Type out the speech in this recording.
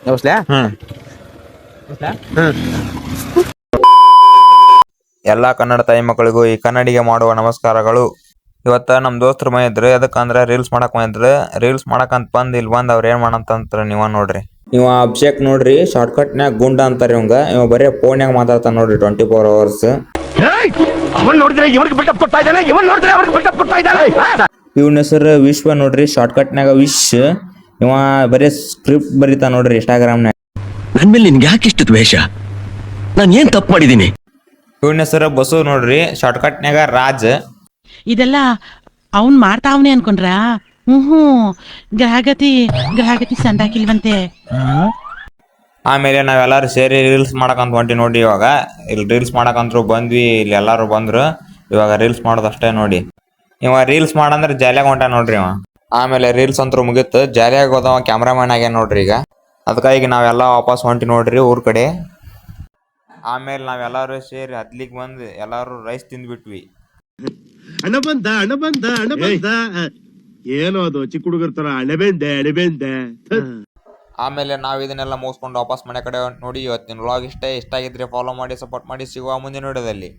ನಮಸ್ಲೇ. ಎಲ್ಲಾ ಕನ್ನಡ ತಾಯಿ ಮಕ್ಕಳಿಗೂ ಈ ಕನ್ನಡಿಗೆ ಮಾಡುವ ನಮಸ್ಕಾರಗಳು. ಇವತ್ತ ನಮ್ ದೋಸ್ತರ ಮನೆ ಇದ್ರು. ಎದಕ್ಕಂದ್ರ ರೀಲ್ಸ್ ಮಾಡಕ್ ಬಂದಿದ್ರು. ರೀಲ್ಸ್ ಮಾಡಕಂತ ಬಂದ್ ಇಲ್ಲಿ ಬಂದ್ ಅವ್ರ ಏನ್ ಮಾಡಂತಂತ್ರ ನೀವ ನೋಡ್ರಿ. ಇವ ಅಭಿಷೇಕ್ ನೋಡ್ರಿ, ಶಾರ್ಟ್ ಕಟ್ ನ್ಯಾಗ ಗುಂಡ ಅಂತಾರ ಇವಂಗ. ಇವ ಬರೇ ಫೋನ್ಯಾಗ ಮಾತಾಡ್ತಾನ ನೋಡ್ರಿ 24 hours. ಇವನ ಹೆಸರು ವಿಶ್ವ ನೋಡ್ರಿ, ಶಾರ್ಟ್ ಕಟ್ ನ್ಯಾಗ ವಿಶ್. ಇವ ಬರೇ ಸ್ಕ್ರಿಪ್ಟ್ ಬರೀತಾ ನೋಡ್ರಿ ಇನ್ಸ್ಟಾಗ್ರಾಮ್ ನ್ಯಾಗ. ನನ್ ಮೇಲೆ ನಿನ್ಗೆ ಯಾಕೆ ಇಷ್ಟ ದ್ವೇಷ? ನಾನು ಏನ್ ತಪ್ಪು ಮಾಡಿದೀನಿ? ಇವನ ಹೆಸರು ಬಸು ನೋಡ್ರಿ, ಶಾರ್ಟ್ ಕಟ್ ನ್ಯಾಗ ರಾಜ್. ಇದೆಲ್ಲ ಅವನ್ ಮಾಡ್ತಾವನೆ ಅನ್ಕೊಂಡ್ರ? ಗ್ರಹಗತಿ ಸಂದಾಕಿಲ್ವಂತೆ. ಆಮೇಲೆ ನಾವೆಲ್ಲರೂ ಸೇರಿ ರೀಲ್ಸ್ ಮಾಡಕಂತ ಹೊಂಟಿ ನೋಡಿ. ಇವಾಗ ಇಲ್ಲಿ ರೀಲ್ಸ್ ಮಾಡಕಂತ್ರು ಬಂದ್ವಿ, ಇಲ್ಲಿ ಎಲ್ಲಾರು ಬಂದ್ರು. ಇವಾಗ ರೀಲ್ಸ್ ಮಾಡೋದಷ್ಟೇ ನೋಡಿ. ಇವ ರೀಲ್ಸ್ ಮಾಡಂದ್ರೆ ಜಾಲಿಯಾಗ ಹೊಂಟ ನೋಡ್ರಿ ಇವ. ಆಮೇಲೆ ರೀಲ್ಸ್ ಅಂತೂ ಮುಗಿತ್ತು, ಜಾಲಿಯಾಗ ಹೋದವ ಕ್ಯಾಮ್ರಾಮನ್ ಆಗ್ಯಾನ ನೋಡ್ರಿ ಈಗ. ಅದಕ್ಕಾಗಿ ನಾವೆಲ್ಲ ವಾಪಸ್ ಹೊಂಟಿ ನೋಡ್ರಿ ಊರ್ ಕಡೆ. ಆಮೇಲೆ ನಾವೆಲ್ಲರೂ ಸೇರಿ ಹತ್ಲಿಕ್ ಬಂದು ಎಲ್ಲಾರು ರೈಸ್ ತಿಂದ್ಬಿಟ್ವಿ. ಹಣ ಬಂದ ಏನೋ ಅದು ಚಿಕ್ಕ ಹುಡುಗರ ತರ ಅಣಬೆಂದೆ. ಆಮೇಲೆ ನಾವ್ ಇದನ್ನೆಲ್ಲ ಮುಗಿಸ್ಕೊಂಡು ವಾಪಸ್ ಮನೆ ಕಡೆ ನೋಡಿ. ಇವತ್ತಿನ ವ್ಲಾಗ್ ಇಷ್ಟ ಆಗಿದ್ರೆ ಫಾಲೋ ಮಾಡಿ, ಸಪೋರ್ಟ್ ಮಾಡಿ. ಸಿಗುವ ಮುಂದಿನ ವಿಡಿಯೋದಲ್ಲಿ.